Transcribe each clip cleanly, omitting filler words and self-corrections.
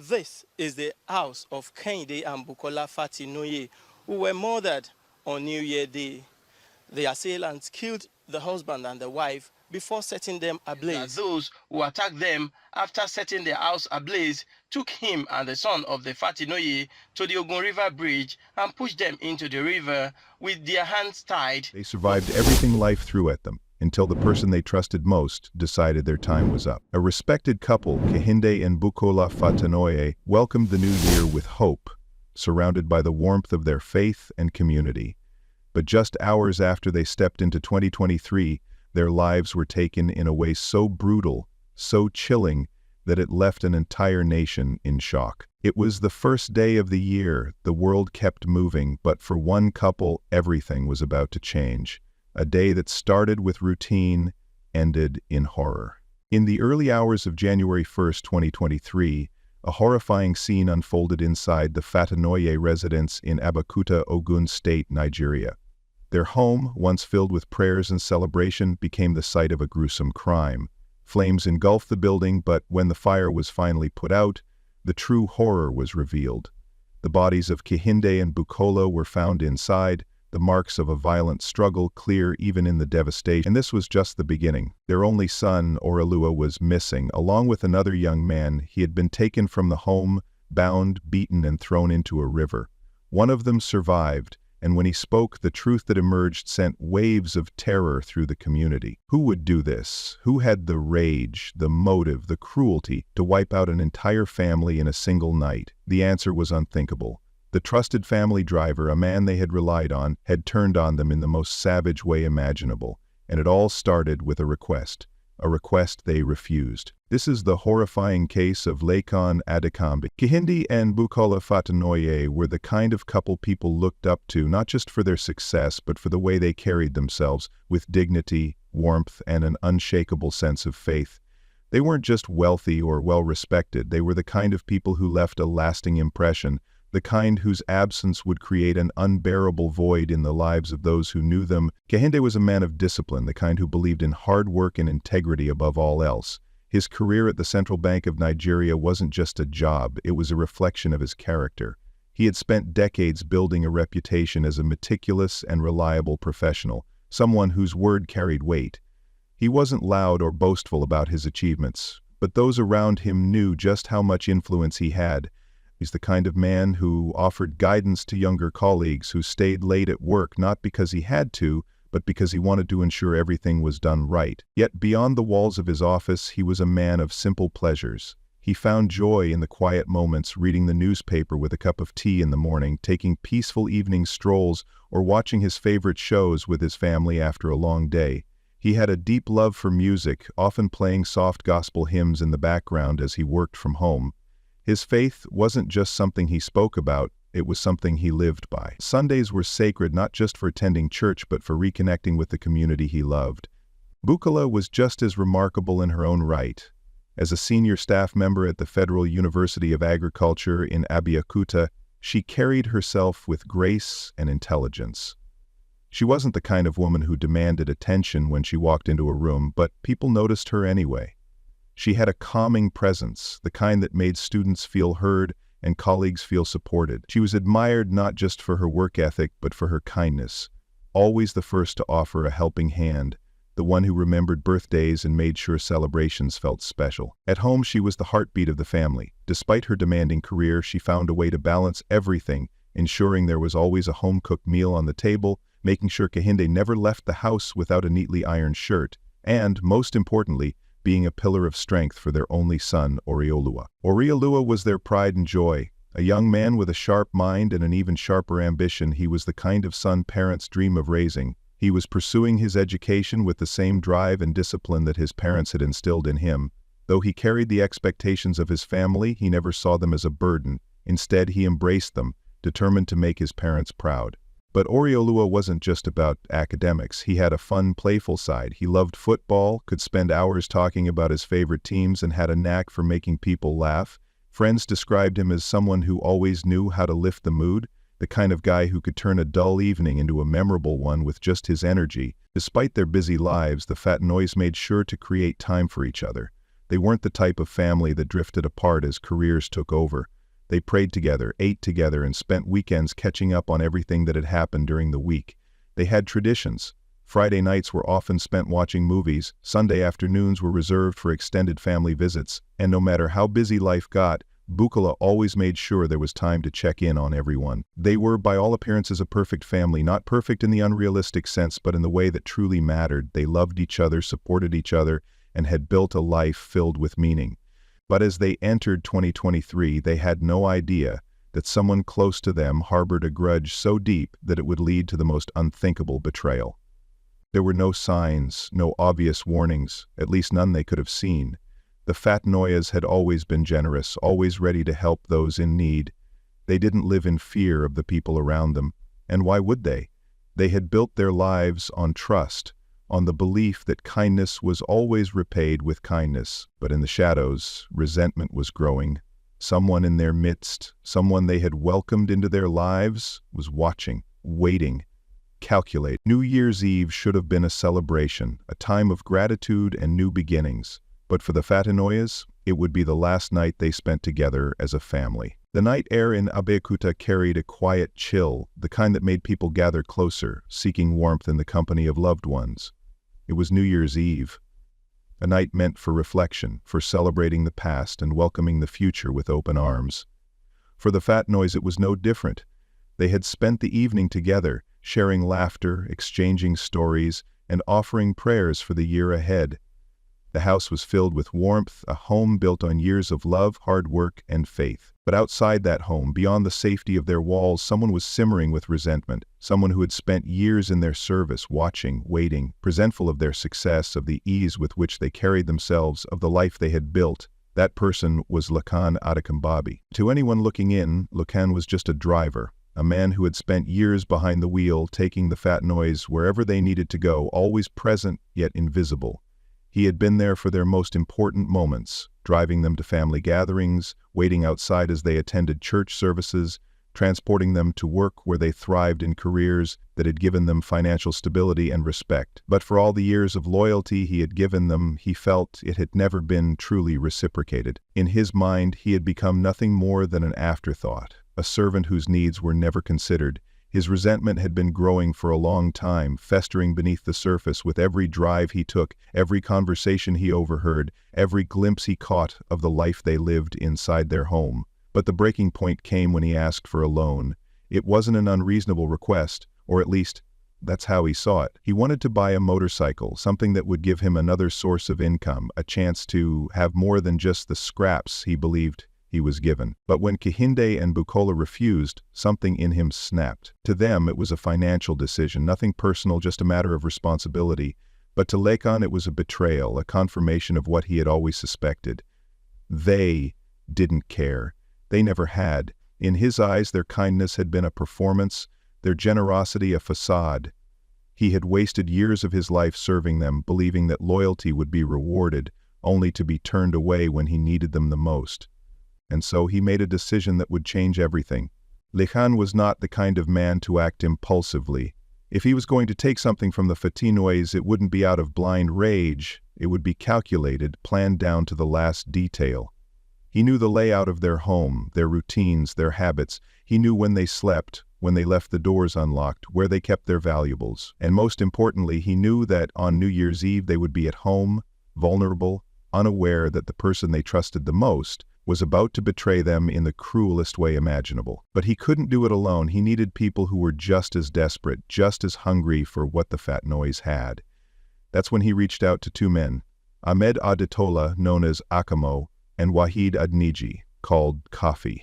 This is the house of Kehinde and Bukola Fatinoye, who were murdered on New Year Day. The assailants killed the husband and the wife before setting them ablaze. Those who attacked them after setting their house ablaze took him and the son of the Fatinoye to the Ogun River Bridge and pushed them into the river with their hands tied. They survived everything life threw at them, until the person they trusted most decided their time was up. A respected couple, Kehinde and Bukola Fatinoye, welcomed the new year with hope, surrounded by the warmth of their faith and community. But just hours after they stepped into 2023, their lives were taken in a way so brutal, so chilling, that it left an entire nation in shock. It was the first day of the year, the world kept moving, but for one couple, everything was about to change. A day that started with routine, ended in horror. In the early hours of January 1st, 2023, a horrifying scene unfolded inside the Fatinoye residence in Abeokuta, Ogun State, Nigeria. Their home, once filled with prayers and celebration, became the site of a gruesome crime. Flames engulfed the building, but when the fire was finally put out, the true horror was revealed. The bodies of Kehinde and Bukola were found inside, the marks of a violent struggle clear even in the devastation. And this was just the beginning. Their only son, Orelua, was missing. Along with another young man, he had been taken from the home, bound, beaten, and thrown into a river. One of them survived, and when he spoke, the truth that emerged sent waves of terror through the community. Who would do this? Who had the rage, the motive, the cruelty to wipe out an entire family in a single night? The answer was unthinkable. The trusted family driver, a man they had relied on, had turned on them in the most savage way imaginable, and it all started with a request they refused. This is the horrifying case of Lekan Adekambi. Kehinde and Bukola Fatinoye were the kind of couple people looked up to, not just for their success, but for the way they carried themselves, with dignity, warmth, and an unshakable sense of faith. They weren't just wealthy or well-respected, they were the kind of people who left a lasting impression, the kind whose absence would create an unbearable void in the lives of those who knew them. Kehinde was a man of discipline, the kind who believed in hard work and integrity above all else. His career at the Central Bank of Nigeria wasn't just a job, it was a reflection of his character. He had spent decades building a reputation as a meticulous and reliable professional, someone whose word carried weight. He wasn't loud or boastful about his achievements, but those around him knew just how much influence he had. He's the kind of man who offered guidance to younger colleagues, who stayed late at work not because he had to, but because he wanted to ensure everything was done right. Yet beyond the walls of his office, he was a man of simple pleasures. He found joy in the quiet moments, reading the newspaper with a cup of tea in the morning, taking peaceful evening strolls, or watching his favorite shows with his family after a long day. He had a deep love for music, often playing soft gospel hymns in the background as he worked from home. His faith wasn't just something he spoke about, it was something he lived by. Sundays were sacred not just for attending church but for reconnecting with the community he loved. Bukola was just as remarkable in her own right. As a senior staff member at the Federal University of Agriculture in Abeokuta, she carried herself with grace and intelligence. She wasn't the kind of woman who demanded attention when she walked into a room, but people noticed her anyway. She had a calming presence, the kind that made students feel heard and colleagues feel supported. She was admired not just for her work ethic, but for her kindness. Always the first to offer a helping hand, the one who remembered birthdays and made sure celebrations felt special. At home, she was the heartbeat of the family. Despite her demanding career, she found a way to balance everything, ensuring there was always a home-cooked meal on the table, making sure Kehinde never left the house without a neatly ironed shirt, and, most importantly, being a pillar of strength for their only son, Orelua. Orelua was their pride and joy. A young man with a sharp mind and an even sharper ambition, he was the kind of son parents dream of raising. He was pursuing his education with the same drive and discipline that his parents had instilled in him. Though he carried the expectations of his family, he never saw them as a burden. Instead, he embraced them, determined to make his parents proud. But Orelua wasn't just about academics. He had a fun, playful side. He loved football, could spend hours talking about his favorite teams, and had a knack for making people laugh. Friends described him as someone who always knew how to lift the mood, the kind of guy who could turn a dull evening into a memorable one with just his energy. Despite their busy lives, the Fatinoyes made sure to create time for each other. They weren't the type of family that drifted apart as careers took over. They prayed together, ate together, and spent weekends catching up on everything that had happened during the week. They had traditions. Friday nights were often spent watching movies, Sunday afternoons were reserved for extended family visits, and no matter how busy life got, Bukola always made sure there was time to check in on everyone. They were, by all appearances, a perfect family, not perfect in the unrealistic sense, but in the way that truly mattered. They loved each other, supported each other, and had built a life filled with meaning. But as they entered 2023, they had no idea that someone close to them harbored a grudge so deep that it would lead to the most unthinkable betrayal. There were no signs, no obvious warnings, at least none they could have seen. The Fatnoyas had always been generous, always ready to help those in need. They didn't live in fear of the people around them, and why would they? They had built their lives on trust, on the belief that kindness was always repaid with kindness. But in the shadows, resentment was growing. Someone in their midst, someone they had welcomed into their lives, was watching, waiting, calculating. New Year's Eve should have been a celebration, a time of gratitude and new beginnings. But for the Fatinoyas, it would be the last night they spent together as a family. The night air in Abeokuta carried a quiet chill, the kind that made people gather closer, seeking warmth in the company of loved ones. It was New Year's Eve, a night meant for reflection, for celebrating the past and welcoming the future with open arms. For the Fatnoys it was no different. They had spent the evening together, sharing laughter, exchanging stories, and offering prayers for the year ahead. The house was filled with warmth, a home built on years of love, hard work, and faith. But outside that home, beyond the safety of their walls, someone was simmering with resentment, someone who had spent years in their service, watching, waiting, resentful of their success, of the ease with which they carried themselves, of the life they had built. That person was Lakan Adekambabi. To anyone looking in, Lakan was just a driver, a man who had spent years behind the wheel, taking the Fatnoys wherever they needed to go, always present yet invisible. He had been there for their most important moments, driving them to family gatherings, waiting outside as they attended church services, transporting them to work where they thrived in careers that had given them financial stability and respect. But for all the years of loyalty he had given them, he felt it had never been truly reciprocated. In his mind, he had become nothing more than an afterthought, a servant whose needs were never considered. His resentment had been growing for a long time, festering beneath the surface with every drive he took, every conversation he overheard, every glimpse he caught of the life they lived inside their home. But the breaking point came when he asked for a loan. It wasn't an unreasonable request, or at least, that's how he saw it. He wanted to buy a motorcycle, something that would give him another source of income, a chance to have more than just the scraps he believed he was given. But when Kehinde and Bukola refused, something in him snapped. To them, it was a financial decision, nothing personal, just a matter of responsibility. But to Lakan, it was a betrayal, a confirmation of what he had always suspected. They didn't care. They never had. In his eyes, their kindness had been a performance, their generosity a facade. He had wasted years of his life serving them, believing that loyalty would be rewarded, only to be turned away when he needed them the most. And so he made a decision that would change everything. Lakan was not the kind of man to act impulsively. If he was going to take something from the Fatinoys, it wouldn't be out of blind rage. It would be calculated, planned down to the last detail. He knew the layout of their home, their routines, their habits. He knew when they slept, when they left the doors unlocked, where they kept their valuables. And most importantly, he knew that on New Year's Eve they would be at home, vulnerable, unaware that the person they trusted the most was about to betray them in the cruelest way imaginable. But he couldn't do it alone. He needed people who were just as desperate, just as hungry for what the Fatnoys had. That's when he reached out to two men, Ahmed Adetola, known as Akamo, and Wahid Adniji, called Kafi.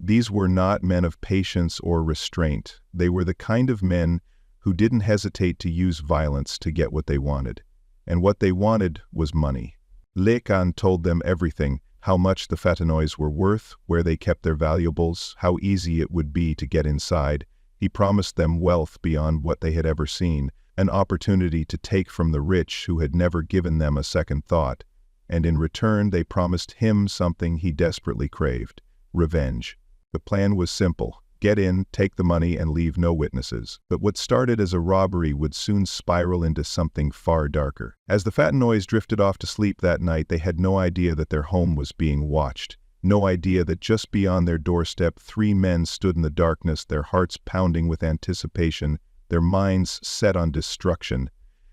These were not men of patience or restraint. They were the kind of men who didn't hesitate to use violence to get what they wanted. And what they wanted was money. Lakan told them everything: how much the Fatinoys were worth, where they kept their valuables, how easy it would be to get inside. He promised them wealth beyond what they had ever seen, an opportunity to take from the rich who had never given them a second thought. And in return, they promised him something he desperately craved: revenge. The plan was simple. Get in, take the money, and leave no witnesses. But what started as a robbery would soon spiral into something far darker. As the Fatinois drifted off to sleep that night, they had no idea that their home was being watched. No idea that just beyond their doorstep, 3 men stood in the darkness, their hearts pounding with anticipation, their minds set on destruction.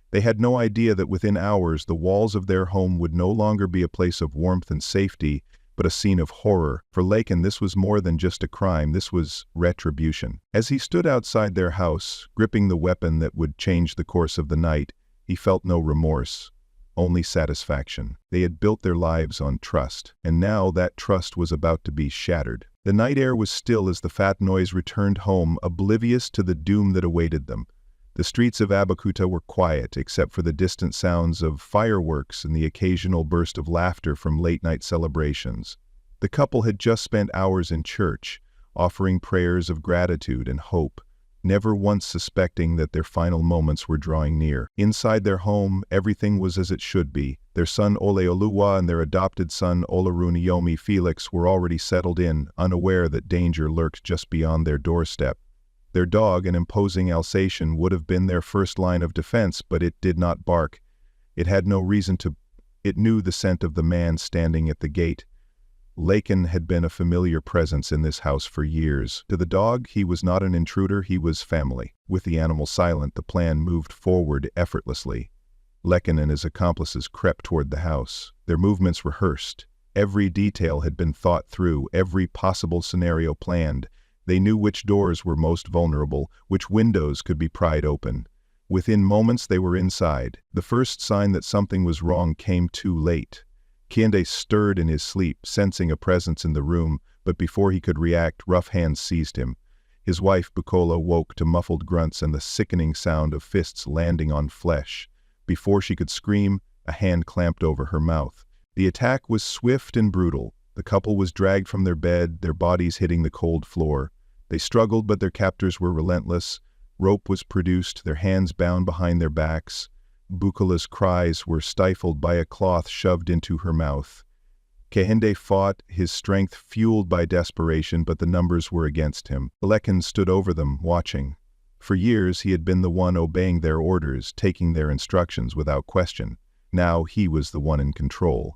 They had no idea that within hours, the walls of their home would no longer be a place of warmth and safety, but a scene of horror. For Lakin, this was more than just a crime, this was retribution. As he stood outside their house, gripping the weapon that would change the course of the night, he felt no remorse, only satisfaction. They had built their lives on trust, and now that trust was about to be shattered. The night air was still as the Fatinois returned home, oblivious to the doom that awaited them. The streets of Abeokuta were quiet, except for the distant sounds of fireworks and the occasional burst of laughter from late-night celebrations. The couple had just spent hours in church, offering prayers of gratitude and hope, never once suspecting that their final moments were drawing near. Inside their home, everything was as it should be. Their son Oleoluwa and their adopted son Oloruniomi Felix were already settled in, unaware that danger lurked just beyond their doorstep. Their dog, an imposing Alsatian, would have been their first line of defense, but it did not bark. It had no reason to. It knew the scent of the man standing at the gate. Lakin had been a familiar presence in this house for years. To the dog, he was not an intruder, he was family. With the animal silent, the plan moved forward effortlessly. Lakin and his accomplices crept toward the house. Their movements rehearsed. Every detail had been thought through, every possible scenario planned. They knew which doors were most vulnerable, which windows could be pried open. Within moments they were inside. The first sign that something was wrong came too late. Kiende stirred in his sleep, sensing a presence in the room, but before he could react, rough hands seized him. His wife Bukola woke to muffled grunts and the sickening sound of fists landing on flesh. Before she could scream, a hand clamped over her mouth. The attack was swift and brutal. The couple was dragged from their bed, their bodies hitting the cold floor. They struggled, but their captors were relentless. Rope was produced, their hands bound behind their backs. Bukola's cries were stifled by a cloth shoved into her mouth. Kehinde fought, his strength fueled by desperation, but the numbers were against him. Lekin stood over them, watching. For years he had been the one obeying their orders, taking their instructions without question. Now he was the one in control.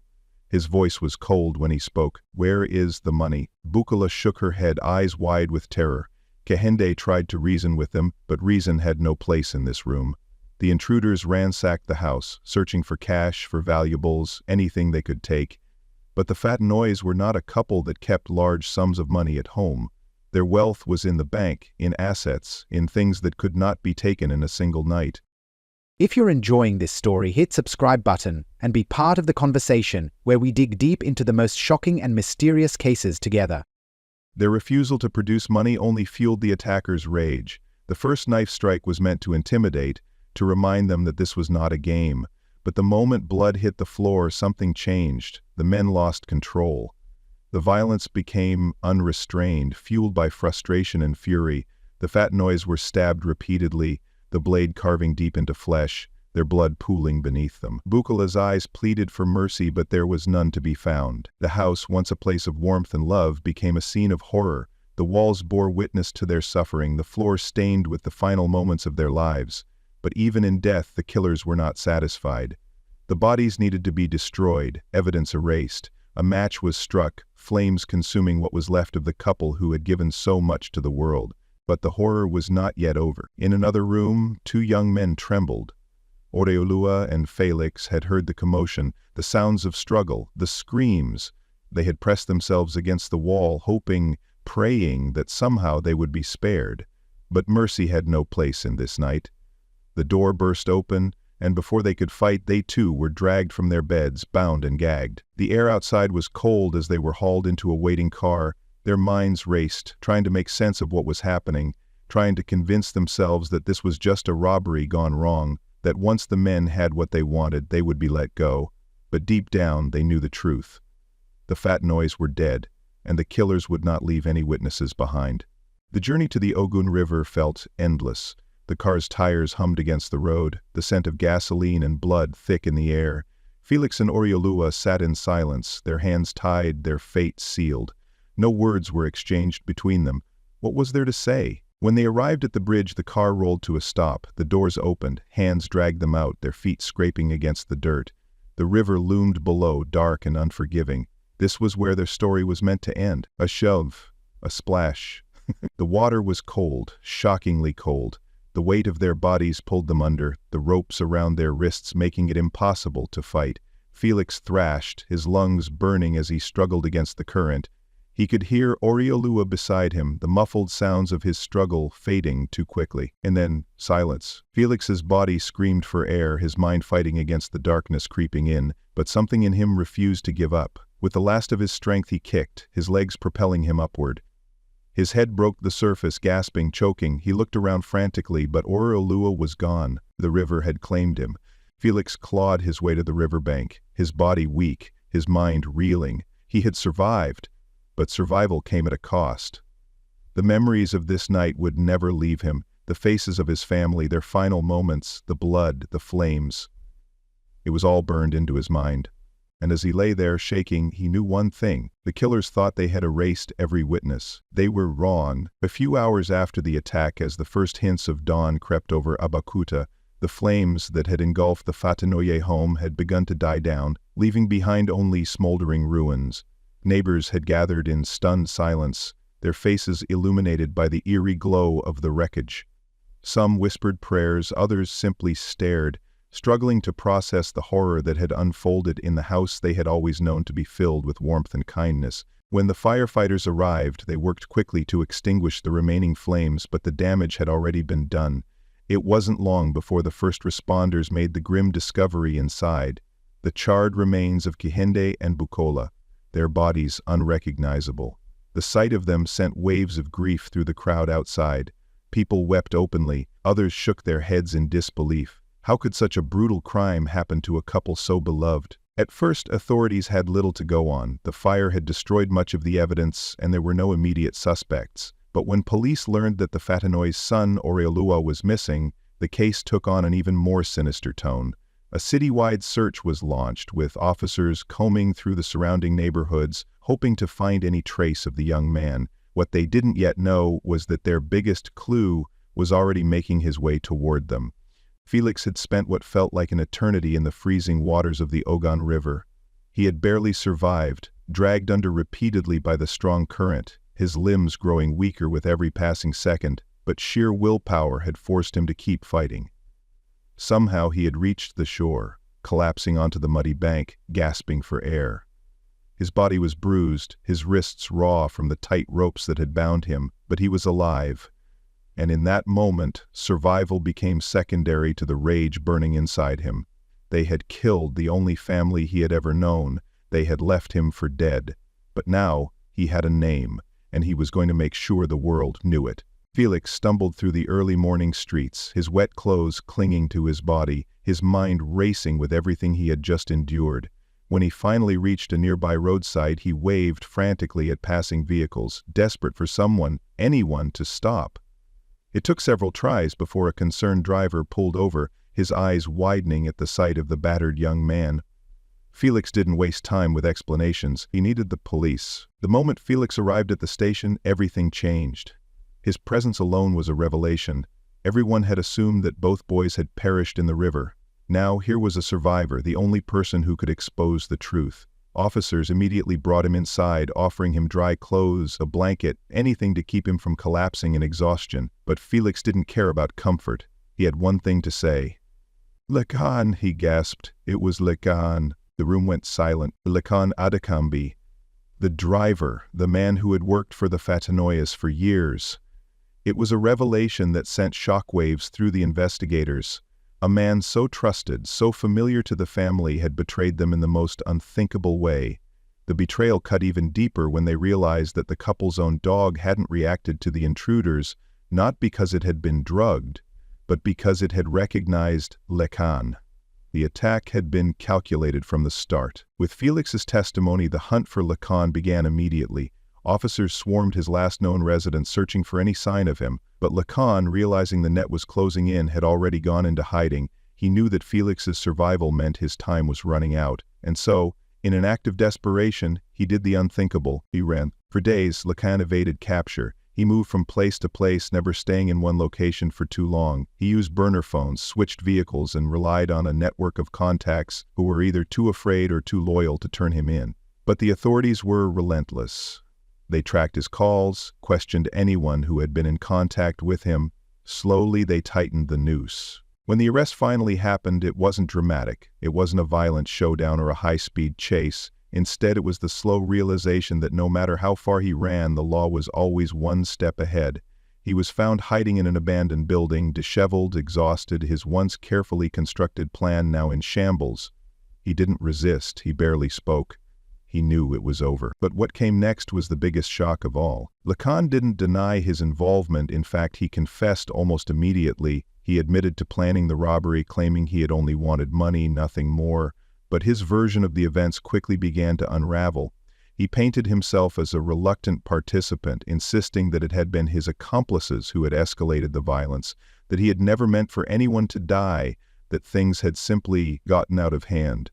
His voice was cold when he spoke. "Where is the money?" Bukola shook her head, eyes wide with terror. Kehinde tried to reason with them, but reason had no place in this room. The intruders ransacked the house, searching for cash, for valuables, anything they could take. But the Fatinois were not a couple that kept large sums of money at home. Their wealth was in the bank, in assets, in things that could not be taken in a single night. If you're enjoying this story, hit subscribe button and be part of the conversation where we dig deep into the most shocking and mysterious cases together. Their refusal to produce money only fueled the attackers' rage. The first knife strike was meant to intimidate, to remind them that this was not a game. But the moment blood hit the floor, something changed. The men lost control. The violence became unrestrained, fueled by frustration and fury. The Fatinois were stabbed repeatedly, the blade carving deep into flesh, their blood pooling beneath them. Bukola's eyes pleaded for mercy, but there was none to be found. The house, once a place of warmth and love, became a scene of horror. The walls bore witness to their suffering, the floor stained with the final moments of their lives. But even in death, the killers were not satisfied. The bodies needed to be destroyed, evidence erased. A match was struck, flames consuming what was left of the couple who had given so much to the world. But the horror was not yet over. In another room, 2 young men trembled. Oleoluwa and Felix had heard the commotion, the sounds of struggle, the screams. They had pressed themselves against the wall, hoping, praying that somehow they would be spared. But mercy had no place in this night. The door burst open, and before they could fight, they too were dragged from their beds, bound and gagged. The air outside was cold as they were hauled into a waiting car. Their minds raced, trying to make sense of what was happening, trying to convince themselves that this was just a robbery gone wrong, that once the men had what they wanted, they would be let go. But deep down, they knew the truth. The Fatinois were dead, and the killers would not leave any witnesses behind. The journey to the Ogun River felt endless. The car's tires hummed against the road, the scent of gasoline and blood thick in the air. Felix and Oleoluwa sat in silence, their hands tied, their fate sealed. No words were exchanged between them, What was there to say? When they arrived at the bridge, the car rolled to a stop. The doors opened, hands dragged them out, their feet scraping against the dirt. The river loomed below, dark and unforgiving. This was where their story was meant to end. A shove, a splash. The water was cold, shockingly cold. The weight of their bodies pulled them under, the ropes around their wrists making it impossible to fight. Felix thrashed, his lungs burning as he struggled against the current. He could hear Oriolua beside him, the muffled sounds of his struggle fading too quickly. And then, silence. Felix's body screamed for air, his mind fighting against the darkness creeping in, but something in him refused to give up. With the last of his strength he kicked, his legs propelling him upward. His head broke the surface, gasping, choking. He looked around frantically, but Oriolua was gone. The river had claimed him. Felix clawed his way to the riverbank, his body weak, his mind reeling. He had survived. But survival came at a cost. The memories of this night would never leave him, the faces of his family, their final moments, the blood, the flames. It was all burned into his mind. And as he lay there shaking, he knew one thing. The killers thought they had erased every witness. They were wrong. A few hours after the attack, as the first hints of dawn crept over Abakuta, the flames that had engulfed the Fatinoye home had begun to die down, leaving behind only smoldering ruins. Neighbors had gathered in stunned silence, their faces illuminated by the eerie glow of the wreckage. Some whispered prayers, others simply stared, struggling to process the horror that had unfolded in the house they had always known to be filled with warmth and kindness. When the firefighters arrived, they worked quickly to extinguish the remaining flames, but the damage had already been done. It wasn't long before the first responders made the grim discovery inside: the charred remains of Kihinde and Bukola, their bodies unrecognizable. The sight of them sent waves of grief through the crowd outside. People wept openly, others shook their heads in disbelief. How could such a brutal crime happen to a couple so beloved? At first, authorities had little to go on. The fire had destroyed much of the evidence, and there were no immediate suspects. But when police learned that the Fatinoy's son, Oriolua, was missing, the case took on an even more sinister tone. A citywide search was launched, with officers combing through the surrounding neighborhoods, hoping to find any trace of the young man. What they didn't yet know was that their biggest clue was already making his way toward them. Felix had spent what felt like an eternity in the freezing waters of the Ogun River. He had barely survived, dragged under repeatedly by the strong current, his limbs growing weaker with every passing second, but sheer willpower had forced him to keep fighting. Somehow he had reached the shore, collapsing onto the muddy bank, gasping for air. His body was bruised, his wrists raw from the tight ropes that had bound him, but he was alive. And in that moment, survival became secondary to the rage burning inside him. They had killed the only family he had ever known. They had left him for dead. But now he had a name, and he was going to make sure the world knew it. Felix stumbled through the early morning streets, his wet clothes clinging to his body, his mind racing with everything he had just endured. When he finally reached a nearby roadside, he waved frantically at passing vehicles, desperate for someone, anyone, to stop. It took several tries before a concerned driver pulled over, his eyes widening at the sight of the battered young man. Felix didn't waste time with explanations. He needed the police. The moment Felix arrived at the station, everything changed. His presence alone was a revelation. Everyone had assumed that both boys had perished in the river. Now here was a survivor, the only person who could expose the truth. Officers immediately brought him inside, offering him dry clothes, a blanket, anything to keep him from collapsing in exhaustion. But Felix didn't care about comfort. He had one thing to say. "Lakan," he gasped. It was Lakan. The room went silent. Lakan Adakambi. The driver, the man who had worked for the Fatinoyas for years. It was a revelation that sent shockwaves through the investigators. A man so trusted, so familiar to the family, had betrayed them in the most unthinkable way. The betrayal cut even deeper when they realized that the couple's own dog hadn't reacted to the intruders, not because it had been drugged, but because it had recognized Lakan. The attack had been calculated from the start. With Felix's testimony, the hunt for Lakan began immediately. Officers swarmed his last known residence, searching for any sign of him, but Lakan, realizing the net was closing in, had already gone into hiding. He knew that Felix's survival meant his time was running out, and so, in an act of desperation, he did the unthinkable. He ran. For days, Lakan evaded capture. He moved from place to place, never staying in one location for too long. He used burner phones, switched vehicles, and relied on a network of contacts who were either too afraid or too loyal to turn him in. But the authorities were relentless. They tracked his calls, questioned anyone who had been in contact with him. Slowly, they tightened the noose. When the arrest finally happened, it wasn't dramatic. It wasn't a violent showdown or a high-speed chase. Instead, it was the slow realization that no matter how far he ran, the law was always one step ahead. He was found hiding in an abandoned building, disheveled, exhausted, his once carefully constructed plan now in shambles. He didn't resist, he barely spoke. He knew it was over. But what came next was the biggest shock of all. Lacan didn't deny his involvement. In fact, he confessed almost immediately. He admitted to planning the robbery, claiming he had only wanted money, nothing more. But his version of the events quickly began to unravel. He painted himself as a reluctant participant, insisting that it had been his accomplices who had escalated the violence, that he had never meant for anyone to die, that things had simply gotten out of hand.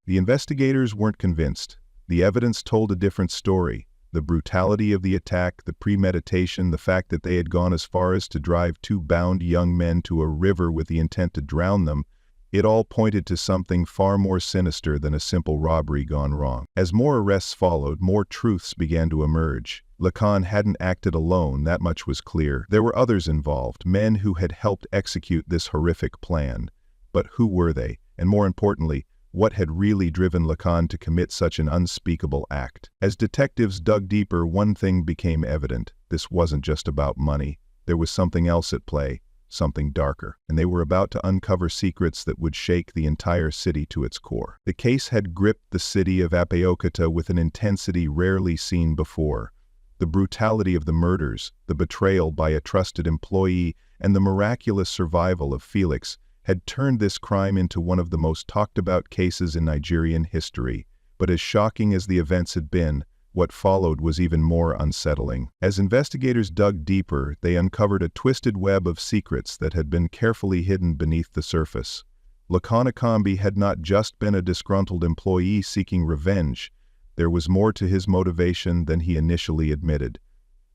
The investigators weren't convinced. The evidence told a different story. The brutality of the attack, the premeditation, the fact that they had gone as far as to drive two bound young men to a river with the intent to drown them, it all pointed to something far more sinister than a simple robbery gone wrong. As more arrests followed, more truths began to emerge. Lacan hadn't acted alone, that much was clear. There were others involved, men who had helped execute this horrific plan. But who were they? And more importantly, what had really driven Lacan to commit such an unspeakable act? As detectives dug deeper, one thing became evident. This wasn't just about money. There was something else at play. Something darker, and they were about to uncover secrets that would shake the entire city to its core. The case had gripped the city of Abeokuta with an intensity rarely seen before. The brutality of the murders, the betrayal by a trusted employee, and the miraculous survival of Felix had turned this crime into one of the most talked-about cases in Nigerian history. But as shocking as the events had been, what followed was even more unsettling. As investigators dug deeper, they uncovered a twisted web of secrets that had been carefully hidden beneath the surface. Lakan Akambi had not just been a disgruntled employee seeking revenge. There was more to his motivation than he initially admitted.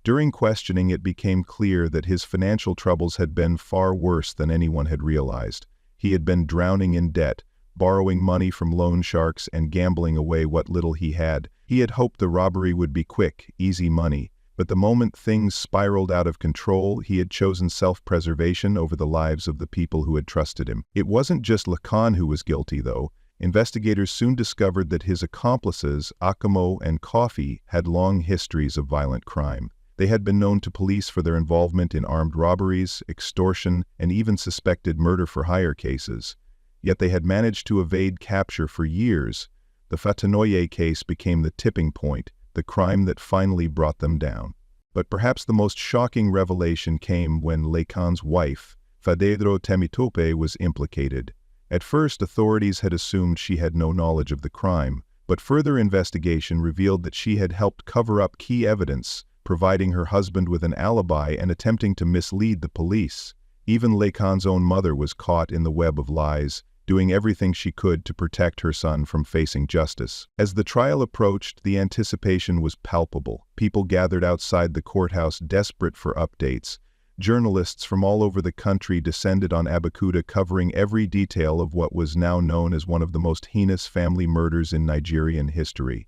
During questioning, it became clear that his financial troubles had been far worse than anyone had realized. He had been drowning in debt, borrowing money from loan sharks, and gambling away what little he had. He had hoped the robbery would be quick, easy money, but the moment things spiraled out of control, he had chosen self-preservation over the lives of the people who had trusted him. It wasn't just Lacan who was guilty, though. Investigators soon discovered that his accomplices, Akamo and Coffee, had long histories of violent crime. They had been known to police for their involvement in armed robberies, extortion, and even suspected murder-for-hire cases. Yet they had managed to evade capture for years. The Fatinoye case became the tipping point, the crime that finally brought them down. But perhaps the most shocking revelation came when Lacan's wife, Fadedro Temitope, was implicated. At first, authorities had assumed she had no knowledge of the crime, but further investigation revealed that she had helped cover up key evidence, providing her husband with an alibi and attempting to mislead the police. Even Lacan's own mother was caught in the web of lies, doing everything she could to protect her son from facing justice. As the trial approached, the anticipation was palpable. People gathered outside the courthouse desperate for updates. Journalists from all over the country descended on Abeokuta, covering every detail of what was now known as one of the most heinous family murders in Nigerian history.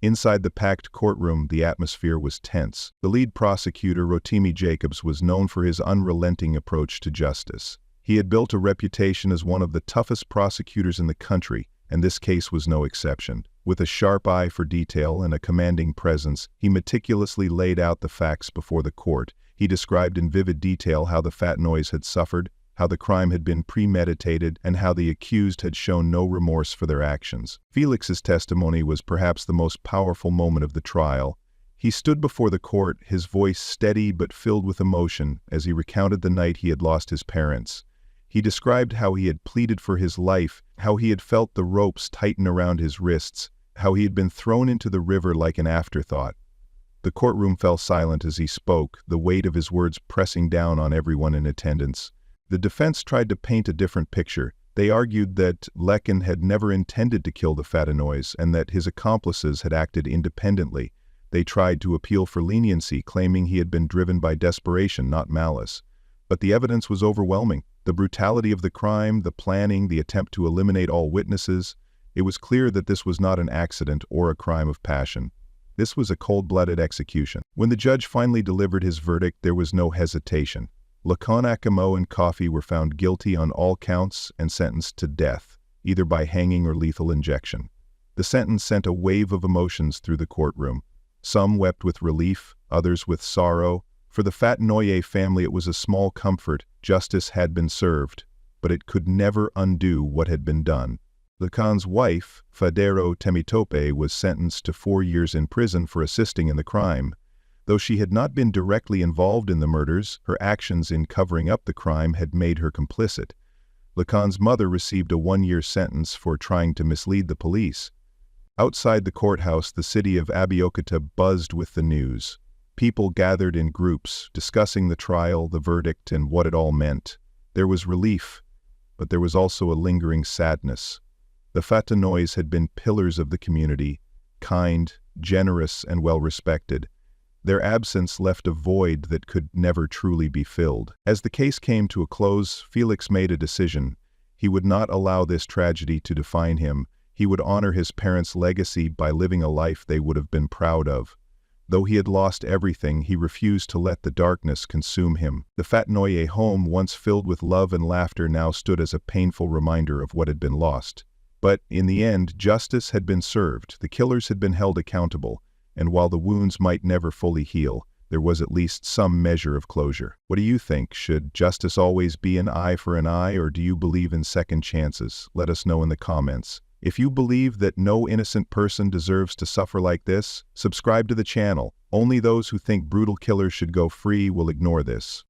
Inside the packed courtroom, the atmosphere was tense. The lead prosecutor, Rotimi Jacobs, was known for his unrelenting approach to justice. He had built a reputation as one of the toughest prosecutors in the country, and this case was no exception. With a sharp eye for detail and a commanding presence, he meticulously laid out the facts before the court. He described in vivid detail how the Fatinoys had suffered, how the crime had been premeditated, and how the accused had shown no remorse for their actions. Felix's testimony was perhaps the most powerful moment of the trial. He stood before the court, his voice steady but filled with emotion, as he recounted the night he had lost his parents. He described how he had pleaded for his life, how he had felt the ropes tighten around his wrists, how he had been thrown into the river like an afterthought. The courtroom fell silent as he spoke, the weight of his words pressing down on everyone in attendance. The defense tried to paint a different picture. They argued that Lacan had never intended to kill the Fatinoys and that his accomplices had acted independently. They tried to appeal for leniency, claiming he had been driven by desperation, not malice. But the evidence was overwhelming. The brutality of the crime, the planning, the attempt to eliminate all witnesses. It was clear that this was not an accident or a crime of passion. This was a cold-blooded execution. When the judge finally delivered his verdict, there was no hesitation. Lacan, Akamo, and Coffey were found guilty on all counts and sentenced to death, either by hanging or lethal injection. The sentence sent a wave of emotions through the courtroom. Some wept with relief, others with sorrow. For the Fatinoye family it was a small comfort. Justice had been served, but it could never undo what had been done. Lacan's wife, Fadero Temitope, was sentenced to 4 years in prison for assisting in the crime. Though she had not been directly involved in the murders, her actions in covering up the crime had made her complicit. Lacan's mother received a 1-year sentence for trying to mislead the police. Outside the courthouse, the city of Abeokuta buzzed with the news. People gathered in groups, discussing the trial, the verdict, and what it all meant. There was relief, but there was also a lingering sadness. The Fatinoys had been pillars of the community, kind, generous, and well-respected. Their absence left a void that could never truly be filled. As the case came to a close, Felix made a decision. He would not allow this tragedy to define him. He would honor his parents' legacy by living a life they would have been proud of. Though he had lost everything, he refused to let the darkness consume him. The Fatinoye home, once filled with love and laughter, now stood as a painful reminder of what had been lost. But, in the end, justice had been served, the killers had been held accountable, and while the wounds might never fully heal, there was at least some measure of closure. What do you think? Should justice always be an eye for an eye, or do you believe in second chances? Let us know in the comments. If you believe that no innocent person deserves to suffer like this, subscribe to the channel. Only those who think brutal killers should go free will ignore this.